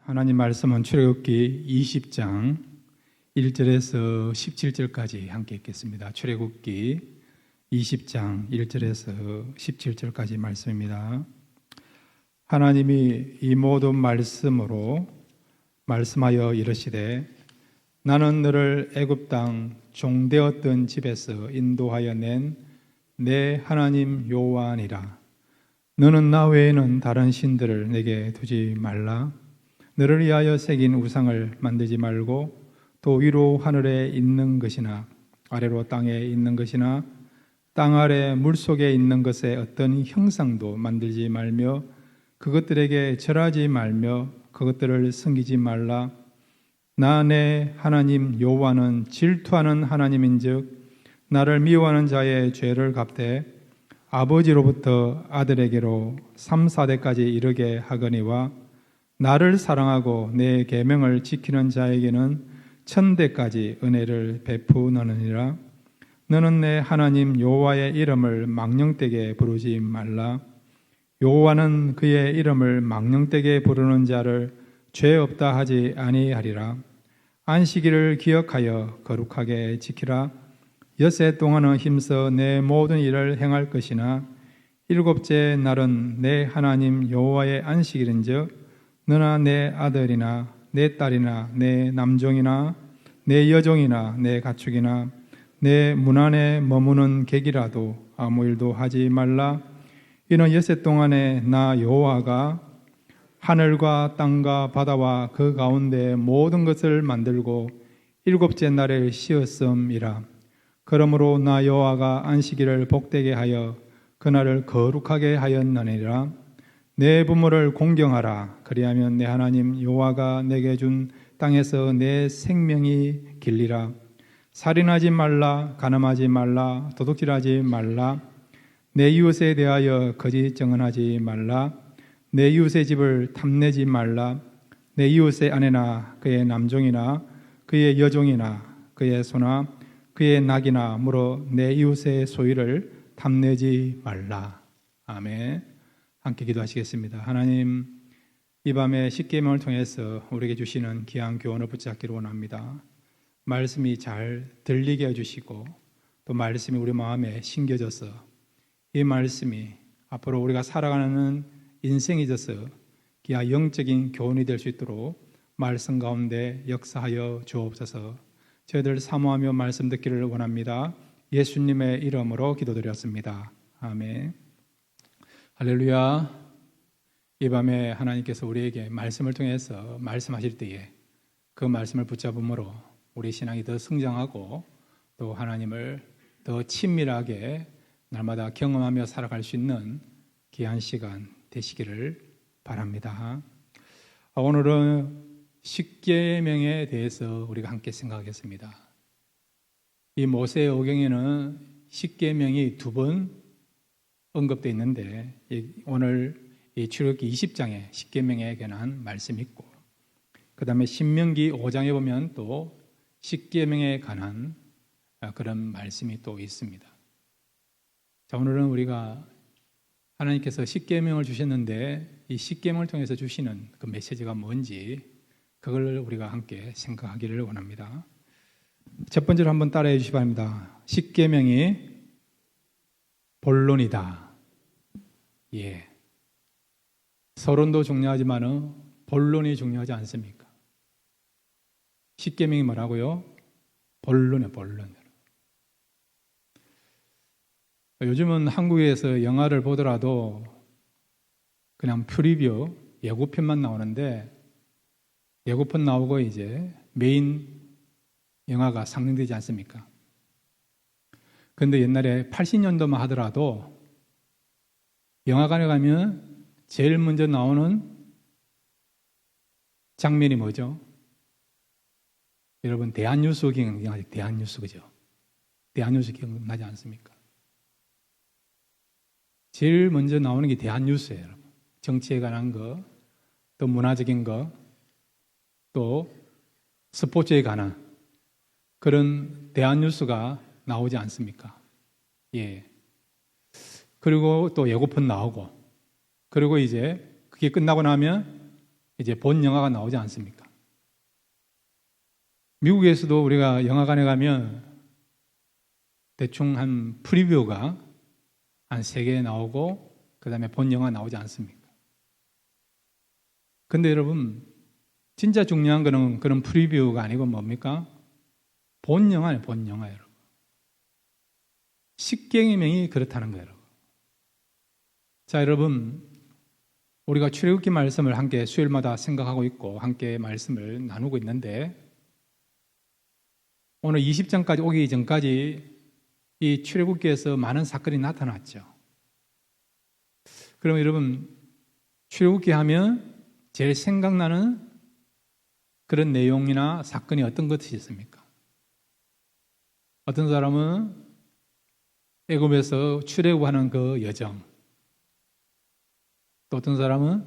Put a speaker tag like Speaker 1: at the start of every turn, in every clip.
Speaker 1: 하나님 말씀은 출애굽기 20장 1절에서 17절까지 함께 읽겠습니다. 출애굽기 20장 1절에서 17절까지 말씀입니다. 하나님이 이 모든 말씀으로 말씀하여 이르시되 나는 너를 애굽 땅 종되었던 집에서 인도하여 낸 내 하나님 여호와니라. 너는 나 외에는 다른 신들을 내게 두지 말라. 너를 위하여 새긴 우상을 만들지 말고 또 위로 하늘에 있는 것이나 아래로 땅에 있는 것이나 땅 아래 물속에 있는 것에 어떤 형상도 만들지 말며 그것들에게 절하지 말며 그것들을 섬기지 말라. 나 내 하나님 여호와는 질투하는 하나님인즉 나를 미워하는 자의 죄를 갚되 아버지로부터 아들에게로 3, 4대까지 이르게 하거니와 나를 사랑하고 내 계명을 지키는 자에게는 1000대까지 은혜를 베푸느니라. 너는 내 하나님 여호와의 이름을 망령되게 부르지 말라. 여호와는 그의 이름을 망령되게 부르는 자를 죄 없다 하지 아니하리라. 안식일을 기억하여 거룩하게 지키라. 엿새 동안은 힘써 내 모든 일을 행할 것이나 일곱째 날은 내 하나님 여호와의 안식일인즉 너나 내 아들이나 내 딸이나 내 남종이나 내 여종이나 내 가축이나 내 문 안에 머무는 객이라도 아무 일도 하지 말라. 이는 엿새 동안에 나 여호와가 하늘과 땅과 바다와 그 가운데 모든 것을 만들고 일곱째 날에 쉬었음이라. 그러므로 나 여호와가 안식일을 복되게 하여 그날을 거룩하게 하였느니라. 내 부모를 공경하라. 그리하면 내 하나님 여호와가 내게 준 땅에서 내 생명이 길리라. 살인하지 말라. 간음하지 말라. 도둑질하지 말라. 내 이웃에 대하여 거짓 증언하지 말라. 내 이웃의 집을 탐내지 말라. 내 이웃의 아내나 그의 남종이나 그의 여종이나 그의 소나 그의 낙이나 물어 내 이웃의 소유를 탐내지 말라. 아멘. 함께 기도하시겠습니다. 하나님, 이 밤에 십계명을 통해서 우리에게 주시는 귀한 교훈을 붙잡기를 원합니다. 말씀이 잘 들리게 해주시고 또 말씀이 우리 마음에 심겨져서 이 말씀이 앞으로 우리가 살아가는 인생이 있어서 귀한 영적인 교훈이 될 수 있도록 말씀 가운데 역사하여 주옵소서. 저희들 사모하며 말씀 듣기를 원합니다. 예수님의 이름으로 기도드렸습니다. 아멘. 할렐루야. 이 밤에 하나님께서 우리에게 말씀을 통해서 말씀하실 때에 그 말씀을 붙잡음으로 우리 신앙이 더 성장하고 또 하나님을 더 친밀하게 날마다 경험하며 살아갈 수 있는 귀한 시간 되시기를 바랍니다. 오늘은 십계명에 대해서 우리가 함께 생각하겠습니다. 이 모세오경에는 십계명이 2번 언급되어 있는데 오늘 이 출애굽기 20장에 십계명에 관한 말씀이 있고 그 다음에 신명기 5장에 보면 또 십계명에 관한 그런 말씀이 또 있습니다. 자, 오늘은 우리가 하나님께서 십계명을 주셨는데 이 십계명을 통해서 주시는 그 메시지가 뭔지 그걸 우리가 함께 생각하기를 원합니다. 첫 번째로 한번 따라해 주시기 바랍니다. 십계명이 본론이다. 예. 서론도 중요하지만 본론이 중요하지 않습니까? 십계명이 뭐라고요? 본론이에요, 본론. 요즘은 한국에서 영화를 보더라도 그냥 프리뷰, 예고편만 나오는데 예고편 나오고 이제 메인 영화가 상영되지 않습니까? 그런데 옛날에 80년도만 하더라도 영화관에 가면 제일 먼저 나오는 장면이 뭐죠? 여러분 대한뉴스 기억나죠? 대한뉴스 그죠? 대한뉴스 기억나지 않습니까? 제일 먼저 나오는 게 대한뉴스예요. 여러분. 정치에 관한 거, 또 문화적인 거, 또 스포츠에 관한 그런 대한뉴스가 나오지 않습니까? 예. 그리고 또 예고편 나오고, 그리고 이제 그게 끝나고 나면 이제 본 영화가 나오지 않습니까? 미국에서도 우리가 영화관에 가면 대충 한 프리뷰가 한 3개 나오고 그 다음에 본 영화 나오지 않습니까? 근데 여러분 진짜 중요한 거는 그런 프리뷰가 아니고 뭡니까? 본 영화예요. 본 영화 여러분. 십계명이 그렇다는 거예요. 여러분. 자 여러분 우리가 출애굽기 말씀을 함께 수요일마다 생각하고 있고 함께 말씀을 나누고 있는데 오늘 20장까지 오기 전까지 이 출애굽기에서 많은 사건이 나타났죠. 그럼 여러분 출애굽기 하면 제일 생각나는 그런 내용이나 사건이 어떤 것이 있습니까? 어떤 사람은 애굽에서 출애굽하는 그 여정, 또 어떤 사람은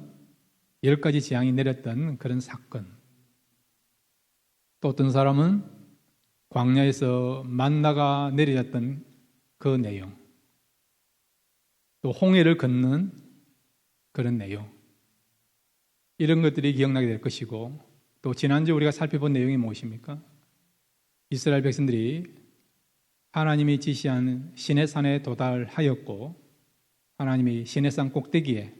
Speaker 1: 10가지 재앙이 내렸던 그런 사건, 또 어떤 사람은 광야에서 만나가 내려졌던 그 내용, 또 홍해를 걷는 그런 내용, 이런 것들이 기억나게 될 것이고, 또 지난주 우리가 살펴본 내용이 무엇입니까? 이스라엘 백성들이 하나님이 지시한 시내산에 도달하였고 하나님이 시내산 꼭대기에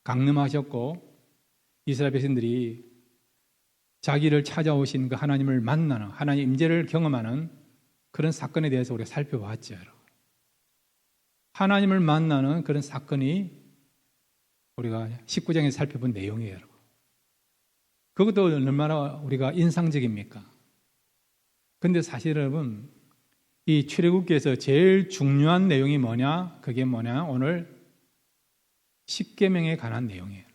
Speaker 1: 강림하셨고 이스라엘 백성들이 자기를 찾아오신 그 하나님을 만나는 하나님 임재를 경험하는 그런 사건에 대해서 우리가 살펴봤죠. 하나님을 만나는 그런 사건이 우리가 19장에서 살펴본 내용이에요. 그것도 얼마나 우리가 인상적입니까? 근데 사실 여러분 이 출애굽기에서 제일 중요한 내용이 뭐냐? 그게 뭐냐? 오늘 십계명에 관한 내용이에요.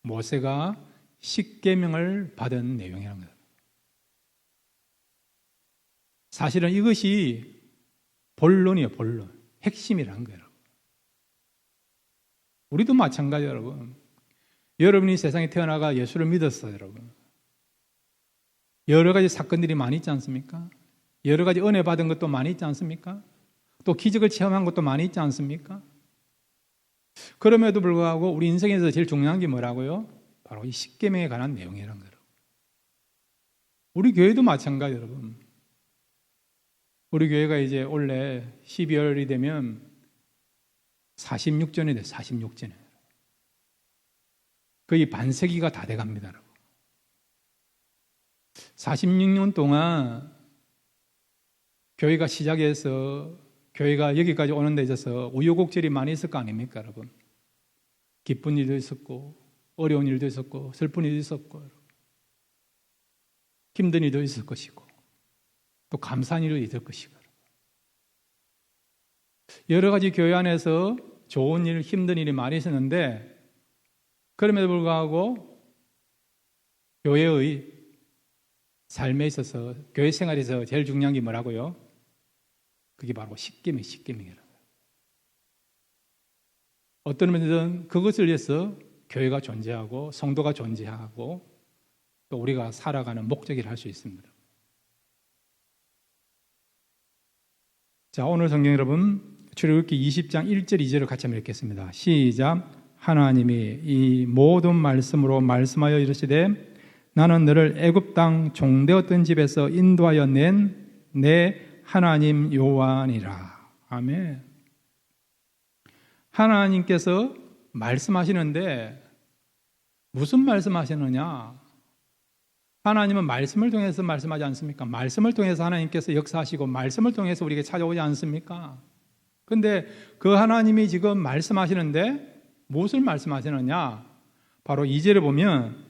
Speaker 1: 모세가 십계명을 받은 내용이라는 거예요. 사실은 이것이 본론이에요. 본론. 핵심이라는 거예요. 우리도 마찬가지예요. 여러분. 여러분이 세상에 태어나가 예수를 믿었어요. 여러분. 여러 가지 사건들이 많이 있지 않습니까? 여러 가지 은혜 받은 것도 많이 있지 않습니까? 또 기적을 체험한 것도 많이 있지 않습니까? 그럼에도 불구하고 우리 인생에서 제일 중요한 게 뭐라고요? 바로 이 십계명에 관한 내용이라는 거예요. 우리 교회도 마찬가지 여러분. 우리 교회가 이제 올해 12월이 되면 46전이 돼요. 46전에. 거의 반세기가 다 돼갑니다. 여러분. 46년 동안 교회가 시작해서 교회가 여기까지 오는 데 있어서 우여곡절이 많이 있을 거 아닙니까, 여러분? 기쁜 일도 있었고, 어려운 일도 있었고, 슬픈 일도 있었고, 힘든 일도 있을 것이고, 또 감사한 일도 있을 것이고. 여러 가지 교회 안에서 좋은 일, 힘든 일이 많이 있었는데, 그럼에도 불구하고 교회의 삶에 있어서, 교회 생활에서 제일 중요한 게 뭐라고요? 그게 바로 십계명이라고요. 어떤 면에서는 그것을 위해서 교회가 존재하고 성도가 존재하고 또 우리가 살아가는 목적이라 할 수 있습니다. 자, 오늘 성경 여러분 출애굽기 20장 1절 2절을 같이 한번 읽겠습니다. 시작. 하나님이 이 모든 말씀으로 말씀하여 이르시되 나는 너를 애굽 땅 종되었던 집에서 인도하여 낸 내 하나님 여호와니라. 아멘. 하나님께서 말씀하시는데 무슨 말씀하시느냐? 하나님은 말씀을 통해서 말씀하지 않습니까? 말씀을 통해서 하나님께서 역사하시고 말씀을 통해서 우리에게 찾아오지 않습니까? 그런데 그 하나님이 지금 말씀하시는데 무엇을 말씀하시느냐? 바로 2절에 보면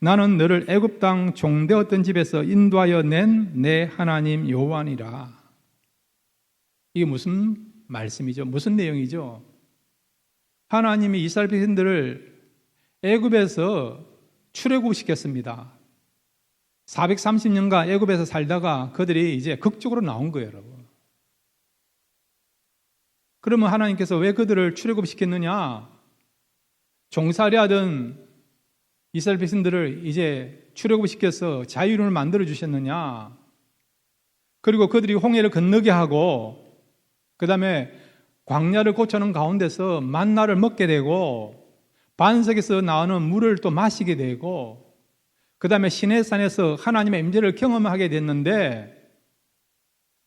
Speaker 1: 나는 너를 애굽 땅 종되었던 집에서 인도하여 낸 내 하나님 여호와니라. 이게 무슨 말씀이죠? 무슨 내용이죠? 하나님이 이스라엘 백성들을 애굽에서 출애굽시켰습니다. 430년간 애굽에서 살다가 그들이 이제 극적으로 나온 거예요, 여러분. 그러면 하나님께서 왜 그들을 출애굽시켰느냐? 종살이 하던 이스라엘 백성들을 이제 출애굽시켜서 자유를 만들어 주셨느냐? 그리고 그들이 홍해를 건너게 하고 그 다음에 광야를 고쳐놓은 가운데서 만나를 먹게 되고 반석에서 나오는 물을 또 마시게 되고, 그 다음에 시내산에서 하나님의 임재를 경험하게 됐는데,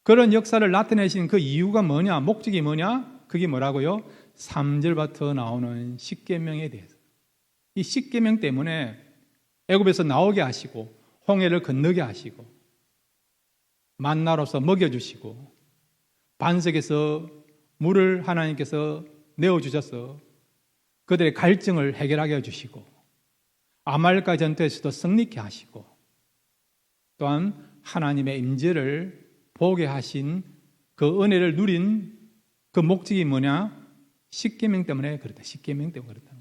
Speaker 1: 그런 역사를 나타내신 그 이유가 뭐냐, 목적이 뭐냐? 그게 뭐라고요? 3절부터 나오는 십계명에 대해서. 이 십계명 때문에 애굽에서 나오게 하시고 홍해를 건너게 하시고 만나로서 먹여주시고 반석에서 물을 하나님께서 내어주셔서 그들의 갈증을 해결하게 해주시고 아말렉과 전투에서도 승리케 하시고 또한 하나님의 임재를 보게 하신 그 은혜를 누린 그 목적이 뭐냐? 십계명 때문에 그렇다. 십계명 때문에 그렇다.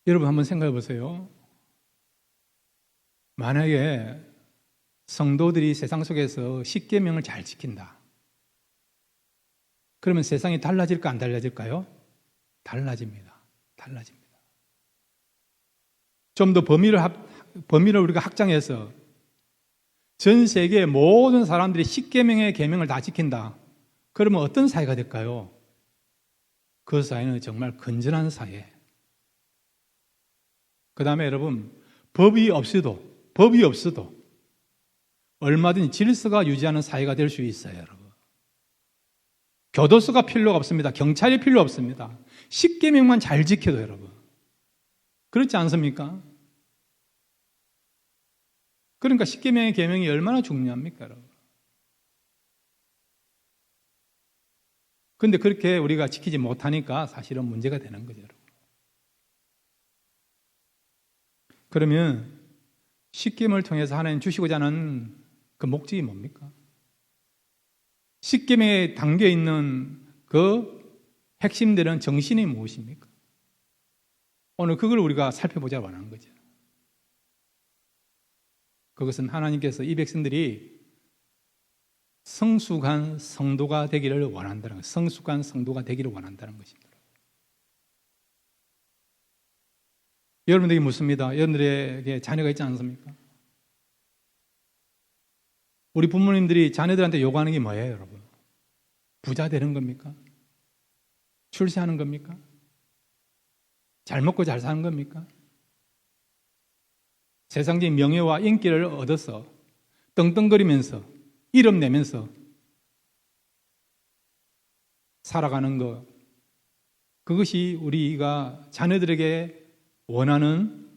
Speaker 1: 여러분 한번 생각해 보세요. 만약에 성도들이 세상 속에서 십계명을 잘 지킨다. 그러면 세상이 달라질까 안 달라질까요? 달라집니다. 달라집니다. 좀 더 범위를 우리가 확장해서 전 세계 모든 사람들이 십계명의 계명을 다 지킨다. 그러면 어떤 사회가 될까요? 그 사회는 정말 건전한 사회. 그 다음에 여러분, 법이 없어도 얼마든지 질서가 유지하는 사회가 될 수 있어요, 여러분. 교도소가 필요가 없습니다. 경찰이 필요 없습니다. 십계명만 잘 지켜도 여러분. 그렇지 않습니까? 그러니까 십계명의 계명이 얼마나 중요합니까, 여러분? 그런데 그렇게 우리가 지키지 못하니까 사실은 문제가 되는 거죠, 여러분. 그러면 십계명을 통해서 하나님 주시고자 하는 그 목적이 뭡니까? 십계명에 담겨 있는 그 핵심되는 정신이 무엇입니까? 오늘 그걸 우리가 살펴보자 원하는 거죠. 그것은 하나님께서 이 백성들이 성숙한 성도가 되기를 원한다는 것, 성숙한 성도가 되기를 원한다는 것입니다. 여러분들에게 묻습니다. 여러분들에게 자녀가 있지 않습니까? 우리 부모님들이 자녀들한테 요구하는 게 뭐예요, 여러분? 부자 되는 겁니까? 출세하는 겁니까? 잘 먹고 잘 사는 겁니까? 세상적인 명예와 인기를 얻어서 떵떵거리면서 이름 내면서 살아가는 것, 그것이 우리가 자녀들에게 원하는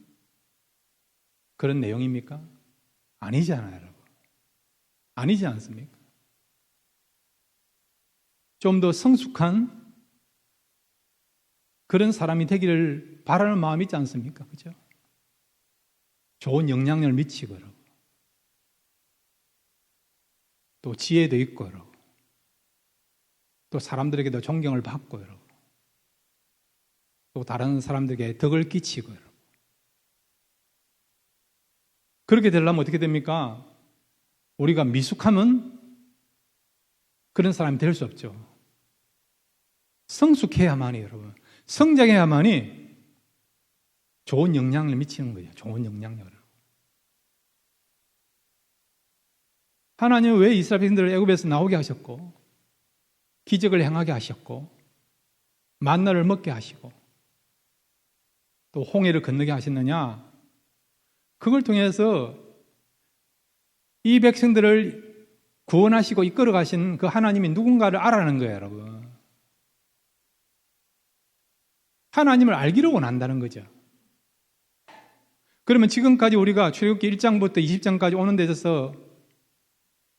Speaker 1: 그런 내용입니까? 아니잖아요, 여러분. 아니지 않습니까? 좀 더 성숙한 그런 사람이 되기를 바라는 마음이 있지 않습니까? 그죠? 좋은 영향력을 미치고, 여러분. 또 지혜도 있고, 여러분. 또 사람들에게도 존경을 받고, 여러분. 또 다른 사람들에게 덕을 끼치고, 여러분. 그렇게 되려면 어떻게 됩니까? 우리가 미숙하면 그런 사람이 될 수 없죠. 성숙해야만이, 여러분. 성장해야만이 좋은 영향을 미치는 거예요. 좋은 영향력을. 하나님은 왜 이스라엘 백성들을 애굽에서 나오게 하셨고 기적을 행하게 하셨고 만나를 먹게 하시고 또 홍해를 건너게 하셨느냐? 그걸 통해서 이 백성들을 구원하시고 이끌어 가신 그 하나님이 누군가를 알아내는 거예요, 여러분. 하나님을 알기를 원한다는 거죠. 그러면 지금까지 우리가 출애굽기 1장부터 20장까지 오는 데 있어서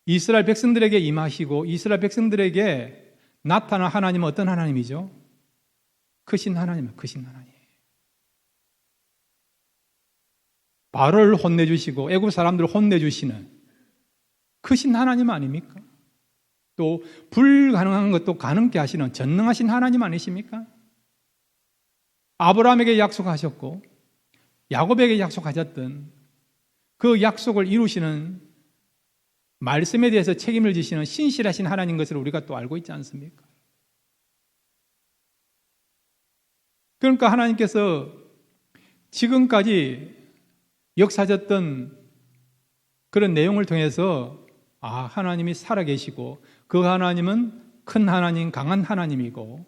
Speaker 1: 이스라엘 백성들에게 임하시고 이스라엘 백성들에게 나타난 하나님은 어떤 하나님이죠? 크신 하나님이에요. 크신 하나님. 바로를 혼내주시고 애굽 사람들을 혼내주시는 크신 하나님 아닙니까? 또 불가능한 것도 가능케 하시는 전능하신 하나님 아니십니까? 아브라함에게 약속하셨고 야곱에게 약속하셨던 그 약속을 이루시는 말씀에 대해서 책임을 지시는 신실하신 하나님 것을 우리가 또 알고 있지 않습니까? 그러니까 하나님께서 지금까지 역사하셨던 그런 내용을 통해서 하나님이 살아계시고 그 하나님은 큰 하나님, 강한 하나님이고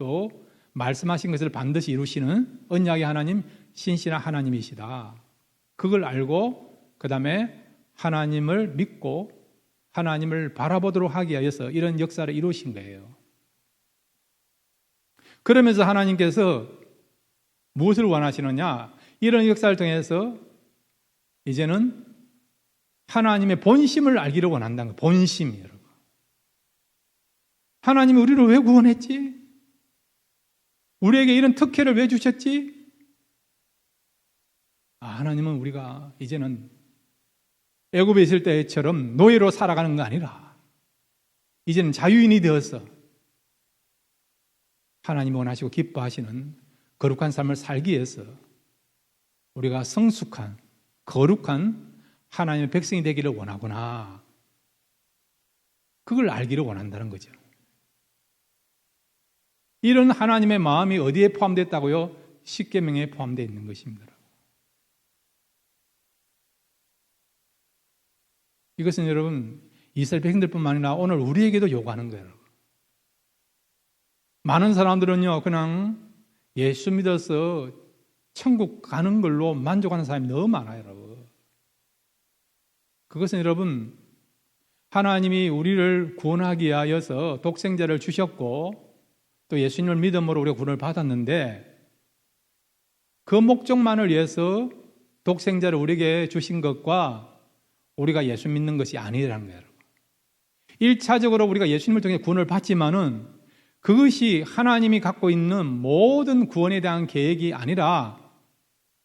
Speaker 1: 또 말씀하신 것을 반드시 이루시는 언약의 하나님, 신실한 하나님이시다. 그걸 알고 그 다음에 하나님을 믿고 하나님을 바라보도록 하기 위해서 이런 역사를 이루신 거예요. 그러면서 하나님께서 무엇을 원하시느냐? 이런 역사를 통해서 이제는 하나님의 본심을 알기를 원한다는 거예요. 본심이에요. 하나님이 우리를 왜 구원했지? 우리에게 이런 특혜를 왜 주셨지? 하나님은 우리가 이제는 애굽에 있을 때처럼 노예로 살아가는 거 아니라 이제는 자유인이 되어서 하나님이 원하시고 기뻐하시는 거룩한 삶을 살기 위해서 우리가 성숙한 거룩한 하나님의 백성이 되기를 원하구나. 그걸 알기를 원한다는 거죠. 이런 하나님의 마음이 어디에 포함됐다고요? 십계명에 포함되어 있는 것입니다. 이것은 여러분 이스라엘 백성들뿐만 아니라 오늘 우리에게도 요구하는 거예요. 많은 사람들은요 그냥 예수 믿어서 천국 가는 걸로 만족하는 사람이 너무 많아요, 여러분. 그것은 여러분 하나님이 우리를 구원하기 위하여서 독생자를 주셨고 또 예수님을 믿음으로 우리가 구원을 받았는데 그 목적만을 위해서 독생자를 우리에게 주신 것과 우리가 예수 믿는 것이 아니라는 거예요. 1차적으로 우리가 예수님을 통해 구원을 받지만은 그것이 하나님이 갖고 있는 모든 구원에 대한 계획이 아니라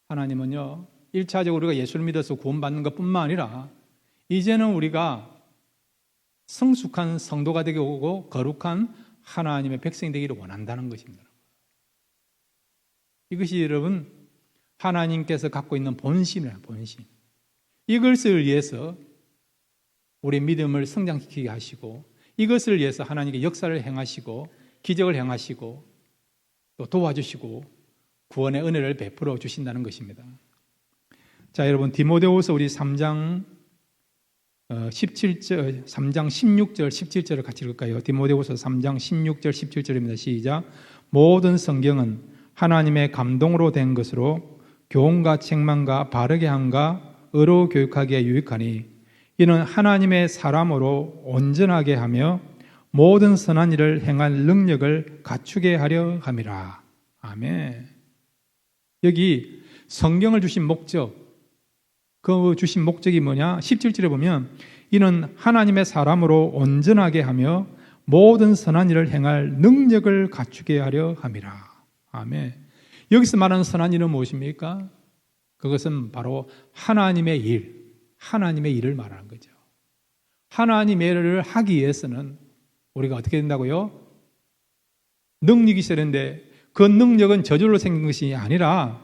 Speaker 1: 하나님은요 1차적으로 우리가 예수를 믿어서 구원받는 것뿐만 아니라 이제는 우리가 성숙한 성도가 되게 오고 거룩한 하나님의 백성이 되기를 원한다는 것입니다. 이것이 여러분 하나님께서 갖고 있는 본심이에요. 본심. 이것을 위해서 우리 믿음을 성장시키게 하시고 이것을 위해서 하나님께 역사를 행하시고 기적을 행하시고 또 도와주시고 구원의 은혜를 베풀어 주신다는 것입니다. 자, 여러분 디모데후서 우리 3장 16절 17절을 같이 읽을까요? 디모데후서 3장 16절 17절입니다. 시작. 모든 성경은 하나님의 감동으로 된 것으로 교훈과 책망과 바르게 함과 의로 교육하기에 유익하니 이는 하나님의 사람으로 온전하게 하며 모든 선한 일을 행할 능력을 갖추게 하려 함이라. 아멘. 여기 성경을 주신 목적, 그 주신 목적이 뭐냐? 17절에 보면 이는 하나님의 사람으로 온전하게 하며 모든 선한 일을 행할 능력을 갖추게 하려 함이라. 아멘. 여기서 말하는 선한 일은 무엇입니까? 그것은 바로 하나님의 일, 하나님의 일을 말하는 거죠. 하나님의 일을 하기 위해서는 우리가 어떻게 된다고요? 능력이 있어야 되는데 그 능력은 저절로 생긴 것이 아니라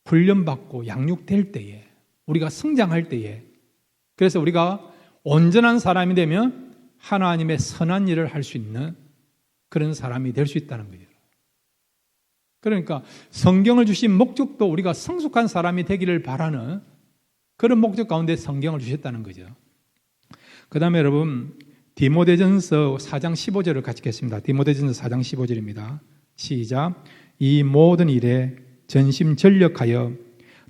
Speaker 1: 훈련받고 양육될 때에 우리가 성장할 때에 그래서 우리가 온전한 사람이 되면 하나님의 선한 일을 할 수 있는 그런 사람이 될 수 있다는 거예요. 그러니까 성경을 주신 목적도 우리가 성숙한 사람이 되기를 바라는 그런 목적 가운데 성경을 주셨다는 거죠. 그 다음에 여러분 디모데전서 4장 15절을 같이 읽겠습니다. 디모데전서 4장 15절입니다. 시작. 이 모든 일에 전심전력하여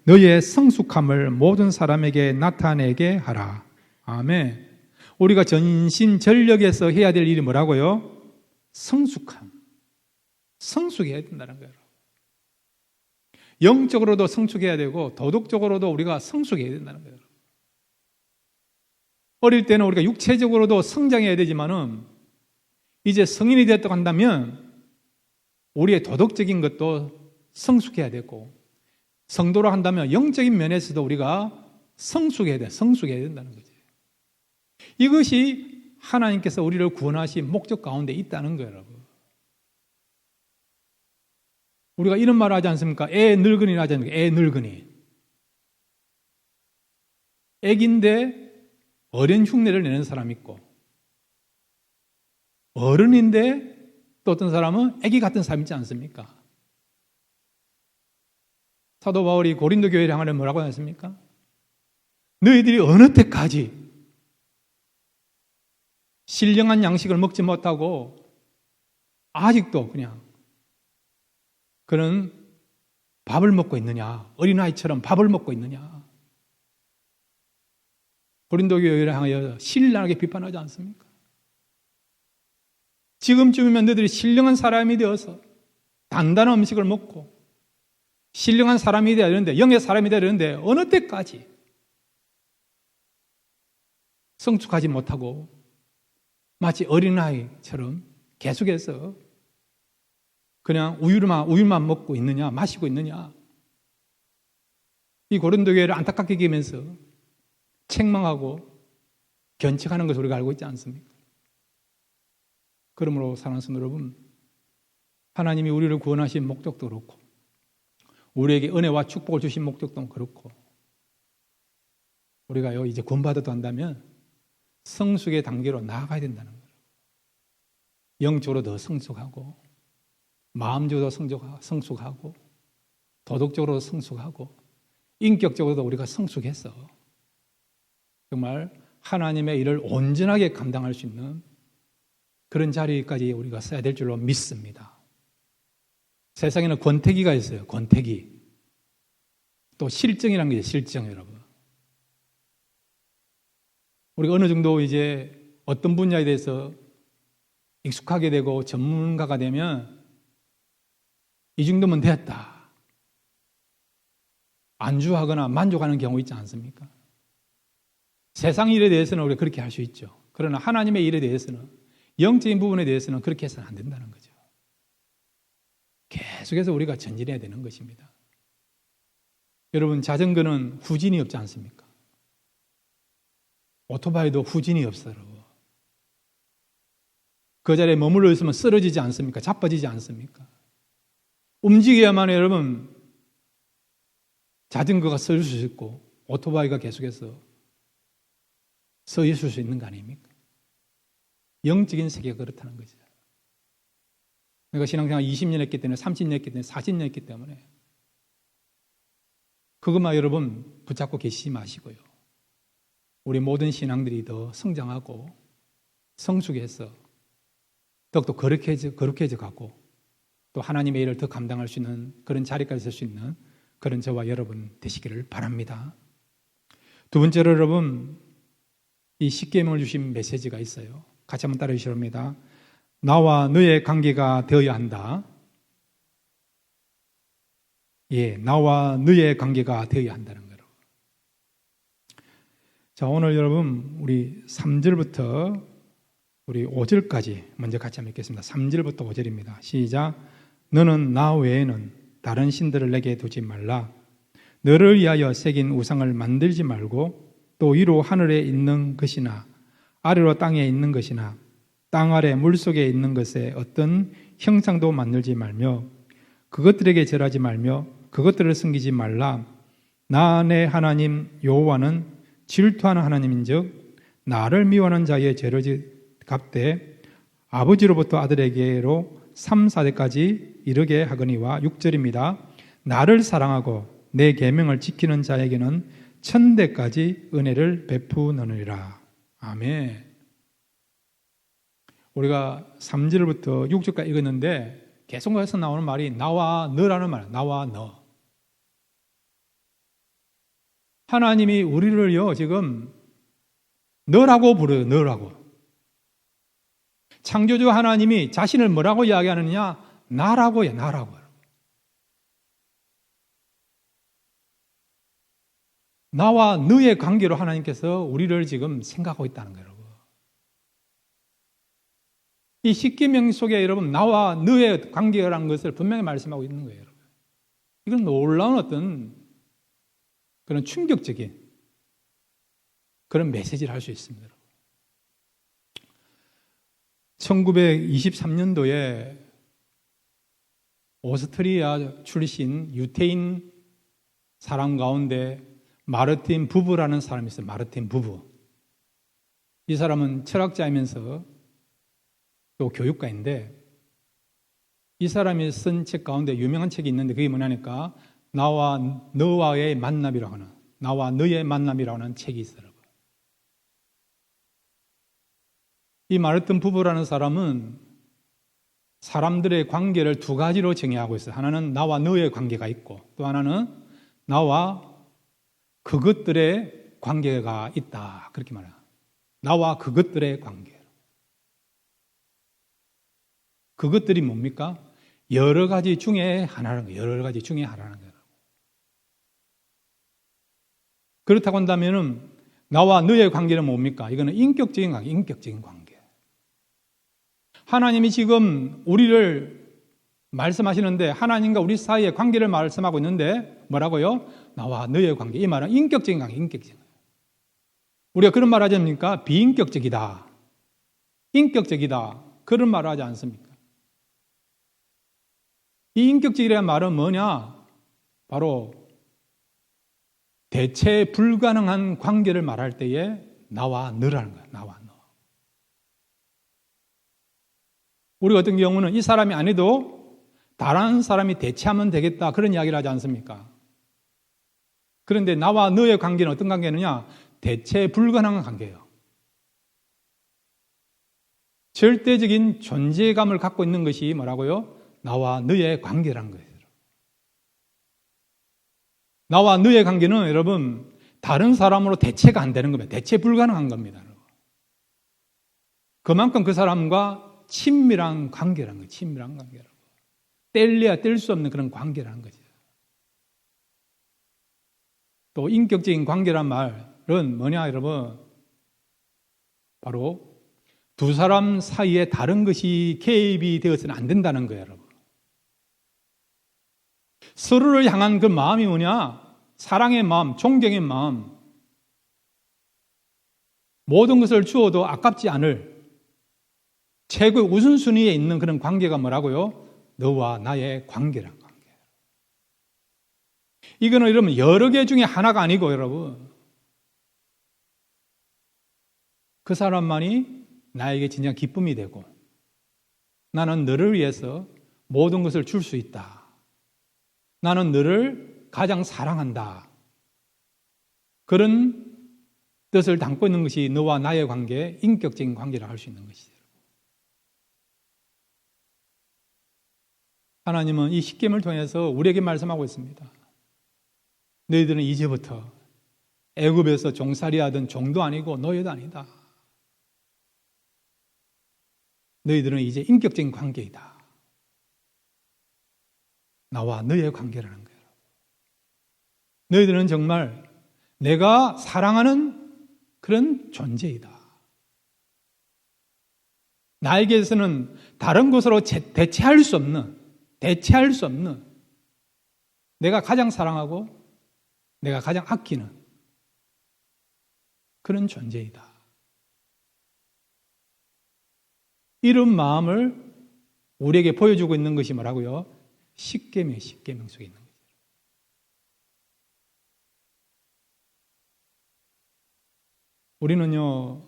Speaker 1: 너의 성숙함을 모든 사람에게 나타내게 하라. 아멘. 우리가 전심전력해서 해야 될 일이 뭐라고요? 성숙함. 성숙해야 된다는 거예요. 영적으로도 성숙해야 되고 도덕적으로도 우리가 성숙해야 된다는 거예요. 어릴 때는 우리가 육체적으로도 성장해야 되지만은 이제 성인이 되었다고 한다면 우리의 도덕적인 것도 성숙해야 되고 성도로 한다면 영적인 면에서도 우리가 성숙해야 된다는 거죠. 이것이 하나님께서 우리를 구원하신 목적 가운데 있다는 거예요, 여러분. 우리가 이런 말을 하지 않습니까? 애 늙은이 하지 않습니까? 애 늙은이. 애기인데 어린 흉내를 내는 사람이 있고 어른인데 또 어떤 사람은 애기 같은 사람이 있지 않습니까? 사도 바울이 고린도 교회를 향하여 뭐라고 하셨습니까? 너희들이 어느 때까지 신령한 양식을 먹지 못하고 아직도 그냥 그는 밥을 먹고 있느냐? 어린아이처럼 밥을 먹고 있느냐? 고린도 교회를 향하여 신랄하게 비판하지 않습니까? 지금쯤이면 너희들이 신령한 사람이 되어서 단단한 음식을 먹고 신령한 사람이 되어야 되는데, 영의 사람이 되어야 되는데 어느 때까지 성숙하지 못하고 마치 어린아이처럼 계속해서 그냥 우유만 먹고 있느냐, 마시고 있느냐. 이 고린도 교회를 안타깝게 여기면서 책망하고 견책하는 것을 우리가 알고 있지 않습니까? 그러므로 사랑하는 성도 여러분, 하나님이 우리를 구원하신 목적도 그렇고 우리에게 은혜와 축복을 주신 목적도 그렇고 우리가요 이제 구원받아도 한다면 성숙의 단계로 나아가야 된다는 거예요. 영적으로 더 성숙하고 마음적으로 성숙하고 도덕적으로 성숙하고 인격적으로도 우리가 성숙해서 정말 하나님의 일을 온전하게 감당할 수 있는 그런 자리까지 우리가 써야 될 줄로 믿습니다. 세상에는 권태기가 있어요. 권태기. 또 실정이라는 게 있어요. 실정, 여러분. 우리가 어느 정도 이제 어떤 분야에 대해서 익숙하게 되고 전문가가 되면 이 정도면 됐다. 안주하거나 만족하는 경우 있지 않습니까? 세상 일에 대해서는 우리가 그렇게 할 수 있죠. 그러나 하나님의 일에 대해서는, 영적인 부분에 대해서는 그렇게 해서는 안 된다는 거죠. 계속해서 우리가 전진해야 되는 것입니다. 여러분, 자전거는 후진이 없지 않습니까? 오토바이도 후진이 없어요. 그 자리에 머물러 있으면 쓰러지지 않습니까? 자빠지지 않습니까? 움직여야만 여러분 자전거가 서 있을 수 있고 오토바이가 계속해서 서 있을 수 있는 거 아닙니까? 영적인 세계가 그렇다는 거죠. 내가 신앙생활 20년 했기 때문에 30년 했기 때문에 40년 했기 때문에 그것만 여러분 붙잡고 계시지 마시고요. 우리 모든 신앙들이 더 성장하고 성숙해서 더욱더 거룩해져 가고 또 하나님의 일을 더 감당할 수 있는 그런 자리까지 설 수 있는 그런 저와 여러분 되시기를 바랍니다. 두 번째로 여러분, 이 십계명을 주신 메시지가 있어요. 같이 한번 따라해 주시기 바랍니다. 나와 너의 관계가 되어야 한다. 예, 나와 너의 관계가 되어야 한다는 거예요. 자, 오늘 여러분 우리 3절부터 우리 5절까지 먼저 같이 한번 읽겠습니다. 3절부터 5절입니다. 시작. 너는 나 외에는 다른 신들을 내게 두지 말라. 너를 위하여 새긴 우상을 만들지 말고 또 위로 하늘에 있는 것이나 아래로 땅에 있는 것이나 땅 아래 물속에 있는 것에 어떤 형상도 만들지 말며 그것들에게 절하지 말며 그것들을 섬기지 말라. 나 내 하나님 여호와는 질투하는 하나님인즉 나를 미워하는 자의 죄를 갚되 아버지로부터 아들에게로 3, 4대까지 이르게 하거니와 6절입니다. 나를 사랑하고 내 계명을 지키는 자에게는 1000대까지 은혜를 베푸느니라. 아멘. 우리가 3절부터 6절까지 읽었는데 계속해서 나오는 말이 나와 너라는 말이에요. 나와 너. 하나님이 우리를요 지금 너라고 부르요. 너라고. 창조주 하나님이 자신을 뭐라고 이야기하느냐? 나라고 해요. 나라고. 나와 너의 관계로 하나님께서 우리를 지금 생각하고 있다는 거예요. 여러분. 이 십계명 속에 여러분 나와 너의 관계라는 것을 분명히 말씀하고 있는 거예요. 여러분. 이건 놀라운 어떤 그런 충격적인 그런 메시지를 할 수 있습니다. 여러분. 1923년도에 오스트리아 출신 유태인 사람 가운데 마르틴 부부라는 사람이 있어요. 마르틴 부부. 이 사람은 철학자이면서 또 교육가인데 이 사람이 쓴 책 가운데 유명한 책이 있는데 그게 뭐냐니까 나와 너와의 만남이라고 하는 나와 너의 만남이라고 하는 책이 있어요. 이 마르틴 부부라는 사람은 사람들의 관계를 두 가지로 정의하고 있어요. 하나는 나와 너의 관계가 있고, 또 하나는 나와 그것들의 관계가 있다. 그렇게 말해요. 나와 그것들의 관계. 그것들이 뭡니까? 여러 가지 중에 하나라는 거예요. 여러 가지 중에 하나라는 거예요. 그렇다고 한다면은 나와 너의 관계는 뭡니까? 이거는 인격적인 관계, 인격적인 관계. 하나님이 지금 우리를 말씀하시는데 하나님과 우리 사이의 관계를 말씀하고 있는데 뭐라고요? 나와 너의 관계. 이 말은 인격적인 관계, 인격적인 관계. 우리가 그런 말 하지 않습니까? 비인격적이다. 인격적이다. 그런 말을 하지 않습니까? 이 인격적이라는 말은 뭐냐? 바로 대체 불가능한 관계를 말할 때에 나와 너라는 거야. 나와 너. 우리 같은 경우는 이 사람이 아니도 다른 사람이 대체하면 되겠다 그런 이야기를 하지 않습니까? 그런데 나와 너의 관계는 어떤 관계느냐? 대체 불가능한 관계예요. 절대적인 존재감을 갖고 있는 것이 뭐라고요? 나와 너의 관계라는 거예요. 나와 너의 관계는 여러분 다른 사람으로 대체가 안 되는 겁니다. 대체 불가능한 겁니다. 그만큼 그 사람과 친밀한 관계라는 거예요. 친밀한 관계라고. 뗄래야 뗄 수 없는 그런 관계라는 거죠. 또 인격적인 관계란 말은 뭐냐 여러분? 바로 두 사람 사이에 다른 것이 개입이 되어서는 안 된다는 거예요. 여러분. 서로를 향한 그 마음이 뭐냐? 사랑의 마음, 존경의 마음. 모든 것을 주어도 아깝지 않을 최고의 우선순위에 있는 그런 관계가 뭐라고요? 너와 나의 관계란 관계. 이거는 여러분 여러 개 중에 하나가 아니고 여러분 그 사람만이 나에게 진짜 기쁨이 되고 나는 너를 위해서 모든 것을 줄 수 있다. 나는 너를 가장 사랑한다. 그런 뜻을 담고 있는 것이 너와 나의 관계, 인격적인 관계를 할 수 있는 것이죠. 하나님은 이 십계명을 통해서 우리에게 말씀하고 있습니다. 너희들은 이제부터 애굽에서 종살이하던 종도 아니고 노예도 아니다. 너희들은 이제 인격적인 관계이다. 나와 너의 관계라는 거예요. 너희들은 정말 내가 사랑하는 그런 존재이다. 나에게서는 다른 것으로 대체할 수 없는 내가 가장 사랑하고 내가 가장 아끼는 그런 존재이다. 이런 마음을 우리에게 보여주고 있는 것이 뭐라고요? 십계명 속에 있는 거죠. 우리는요,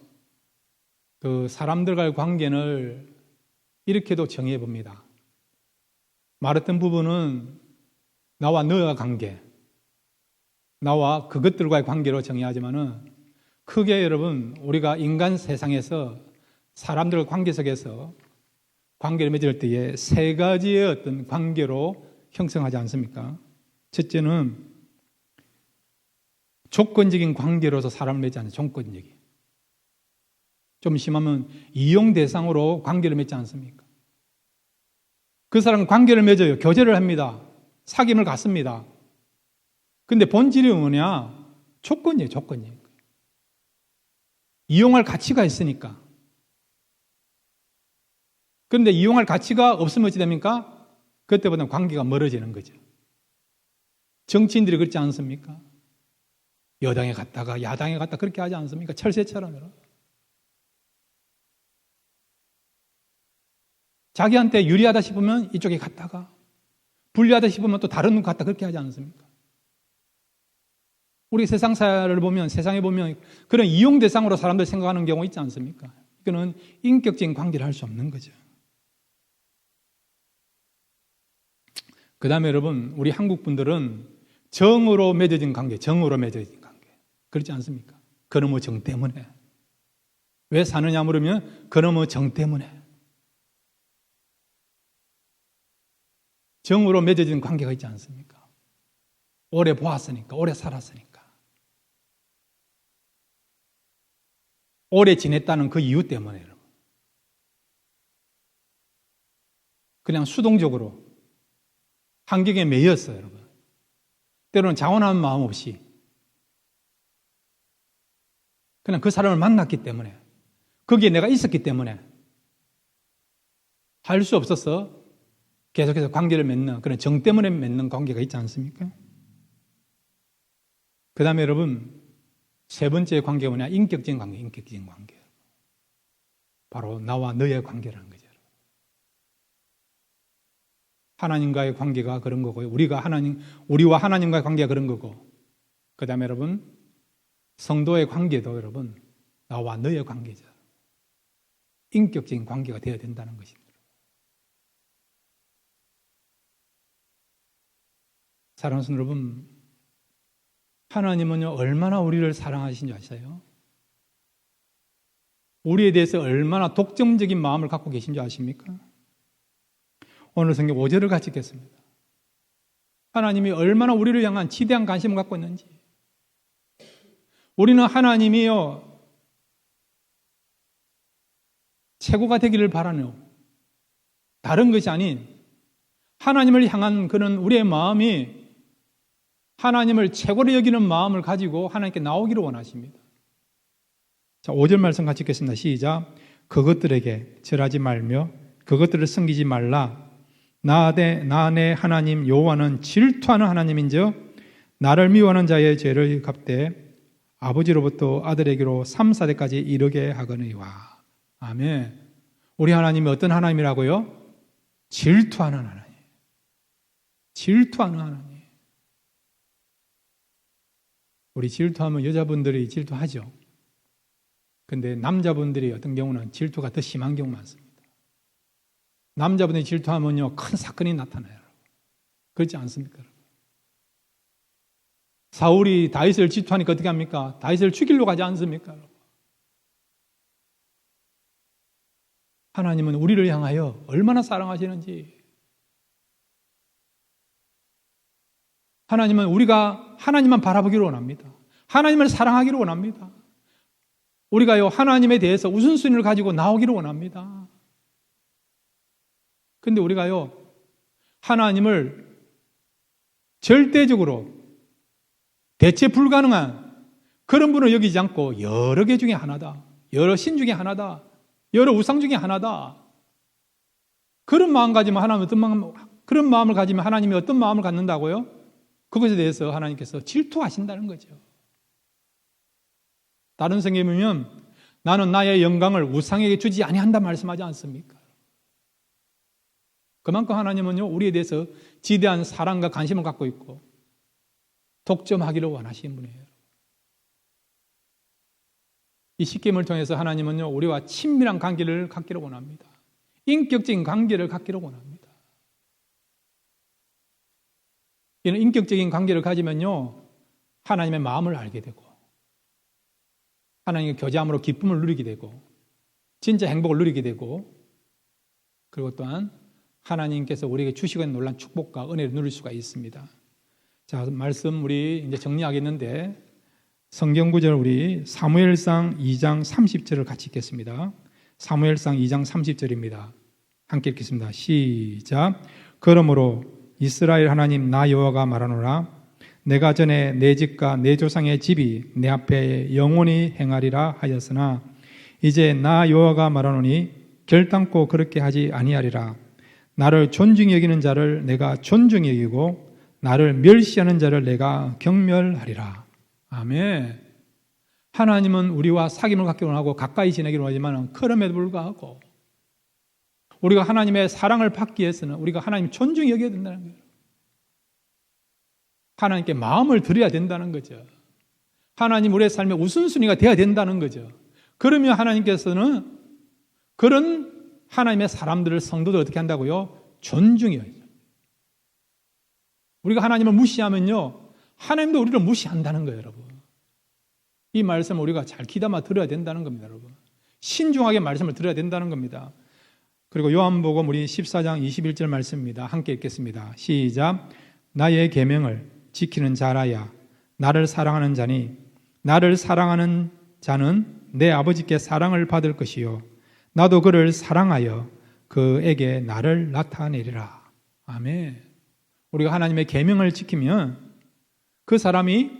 Speaker 1: 그 사람들과의 관계를 이렇게도 정해 봅니다. 말했던 부분은 나와 너와 관계, 나와 그것들과의 관계로 정의하지만은 크게 여러분 우리가 인간 세상에서 사람들과 관계 속에서 관계를 맺을 때에 세 가지의 어떤 관계로 형성하지 않습니까? 첫째는 조건적인 관계로서 사람을 맺지 않는 조건적인. 좀 심하면 이용 대상으로 관계를 맺지 않습니까? 그 사람은 관계를 맺어요. 교제를 합니다. 사귐을 갖습니다. 근데 본질이 뭐냐? 조건이에요, 조건이에요. 이용할 가치가 있으니까. 그런데 이용할 가치가 없으면 어찌 됩니까? 그때보다 관계가 멀어지는 거죠. 정치인들이 그렇지 않습니까? 여당에 갔다가 야당에 갔다 그렇게 하지 않습니까? 철새처럼. 자기한테 유리하다 싶으면 이쪽에 갔다가 불리하다 싶으면 또 다른 분 갔다 그렇게 하지 않습니까? 우리 세상사를 보면 세상에 보면 그런 이용 대상으로 사람들 생각하는 경우 있지 않습니까? 이거는 인격적인 관계를 할 수 없는 거죠. 그 다음에 여러분 우리 한국 분들은 정으로 맺어진 관계, 정으로 맺어진 관계 그렇지 않습니까? 그놈의 정 때문에. 왜 사느냐 물으면 그놈의 정 때문에. 정으로 맺어진 관계가 있지 않습니까? 오래 보았으니까, 오래 살았으니까. 오래 지냈다는 그 이유 때문에 여러분. 그냥 수동적으로 환경에 매였어요, 여러분. 때로는 자원하는 마음 없이 그냥 그 사람을 만났기 때문에, 거기에 내가 있었기 때문에 할 수 없어서 계속해서 관계를 맺는, 그런 정 때문에 맺는 관계가 있지 않습니까? 그 다음에 여러분, 세 번째 관계가 뭐냐? 인격적인 관계, 인격적인 관계. 바로 나와 너의 관계라는 거죠. 하나님과의 관계가 그런 거고요. 우리와 하나님과의 관계가 그런 거고. 그 다음에 여러분, 성도의 관계도 여러분, 나와 너의 관계죠. 인격적인 관계가 되어야 된다는 것입니다. 사랑하는 여러분, 하나님은요, 얼마나 우리를 사랑하신 줄 아세요? 우리에 대해서 얼마나 독점적인 마음을 갖고 계신 줄 아십니까? 오늘 성경 5절을 같이 읽겠습니다. 하나님이 얼마나 우리를 향한 지대한 관심을 갖고 있는지. 우리는 하나님이요, 최고가 되기를 바라는, 다른 것이 아닌 하나님을 향한 그런 우리의 마음이 하나님을 최고로 여기는 마음을 가지고 하나님께 나오기를 원하십니다. 자, 5절 말씀 같이 읽겠습니다. 시작. 그것들에게 절하지 말며 그것들을 섬기지 말라. 나 내 하나님 여호와는 질투하는 하나님인즉 나를 미워하는 자의 죄를 갚되 아버지로부터 아들에게로 3, 4대까지 이르게 하거니와. 아멘. 우리 하나님이 어떤 하나님이라고요? 질투하는 하나님. 질투하는 하나님. 우리 질투하면 여자분들이 질투하죠. 근데 남자분들이 어떤 경우는 질투가 더 심한 경우 많습니다. 남자분들이 질투하면요, 큰 사건이 나타나요. 그렇지 않습니까? 사울이 다윗을 질투하니까 어떻게 합니까? 다윗을 죽이려고 하지 않습니까? 하나님은 우리를 향하여 얼마나 사랑하시는지. 하나님은 우리가 하나님만 바라보기를 원합니다. 하나님을 사랑하기를 원합니다. 우리가요, 하나님에 대해서 우선순위를 가지고 나오기를 원합니다. 근데 우리가요, 하나님을 절대적으로 대체 불가능한 그런 분을 여기지 않고 여러 개 중에 하나다. 여러 신 중에 하나다. 여러 우상 중에 하나다. 그런 마음 가지면 그런 마음을 가지면 하나님이 어떤 마음을 갖는다고요? 그것에 대해서 하나님께서 질투하신다는 거죠. 다른 성경에 보면 나는 나의 영광을 우상에게 주지 아니한다 말씀하지 않습니까? 그만큼 하나님은요, 우리에 대해서 지대한 사랑과 관심을 갖고 있고 독점하기를 원하시는 분이에요. 이 십계명을 통해서 하나님은요, 우리와 친밀한 관계를 갖기를 원합니다. 인격적인 관계를 갖기를 원합니다. 이런 인격적인 관계를 가지면요, 하나님의 마음을 알게 되고 하나님의 교제함으로 기쁨을 누리게 되고 진짜 행복을 누리게 되고, 그리고 또한 하나님께서 우리에게 주시고 있는 놀라운 축복과 은혜를 누릴 수가 있습니다. 자, 말씀 우리 이제 정리하겠는데, 성경 구절 우리 사무엘상 2장 30절을 같이 읽겠습니다. 사무엘상 2장 30절입니다. 함께 읽겠습니다. 시작. 그러므로 이스라엘 하나님 나 여호와가 말하노라. 내가 전에 내 집과 내 조상의 집이 내 앞에 영원히 행하리라 하였으나 이제 나 여호와가 말하노니 결단코 그렇게 하지 아니하리라. 나를 존중히 여기는 자를 내가 존중히 여기고 나를 멸시하는 자를 내가 경멸하리라. 아멘. 하나님은 우리와 사귐을 갖기로 하고 가까이 지내기로 하지만 그럼에도 불구하고 우리가 하나님의 사랑을 받기 위해서는 우리가 하나님 존중히 여겨야 된다는 거예요. 하나님께 마음을 드려야 된다는 거죠. 하나님 우리의 삶의 우선순위가 돼야 된다는 거죠. 그러면 하나님께서는 그런 하나님의 사람들을, 성도들 어떻게 한다고요? 존중해요. 우리가 하나님을 무시하면요, 하나님도 우리를 무시한다는 거예요, 여러분. 이 말씀을 우리가 잘 귀담아 들어야 된다는 겁니다, 여러분. 신중하게 말씀을 들어야 된다는 겁니다. 그리고 요한복음 우리 14장 21절 말씀입니다. 함께 읽겠습니다. 시작. 나의 계명을 지키는 자라야 나를 사랑하는 자니 나를 사랑하는 자는 내 아버지께 사랑을 받을 것이요 나도 그를 사랑하여 그에게 나를 나타내리라. 아멘. 우리가 하나님의 계명을 지키면 그 사람이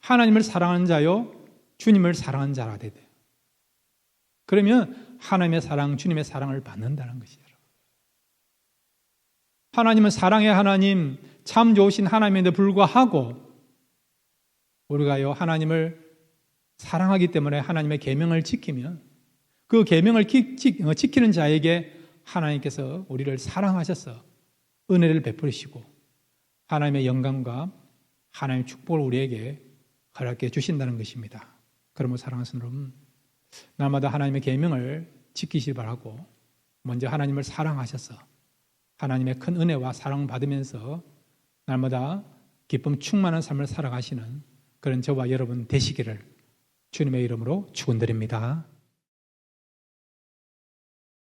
Speaker 1: 하나님을 사랑하는 자요 주님을 사랑하는 자라 돼요. 그러면 하나님의 사랑, 주님의 사랑을 받는다는 것이죠. 하나님은 사랑의 하나님, 참 좋으신 하나님인데 불구하고 우리가요 하나님을 사랑하기 때문에 하나님의 계명을 지키면 그 계명을 지키는 자에게 하나님께서 우리를 사랑하셔서 은혜를 베푸시고 하나님의 영광과 하나님의 축복을 우리에게 허락해 주신다는 것입니다. 그러므로 사랑하는 여러분, 날마다 하나님의 계명을 지키시기 바라고 먼저 하나님을 사랑하셔서 하나님의 큰 은혜와 사랑을 받으면서 날마다 기쁨 충만한 삶을 살아가시는 그런 저와 여러분 되시기를 주님의 이름으로 축원드립니다.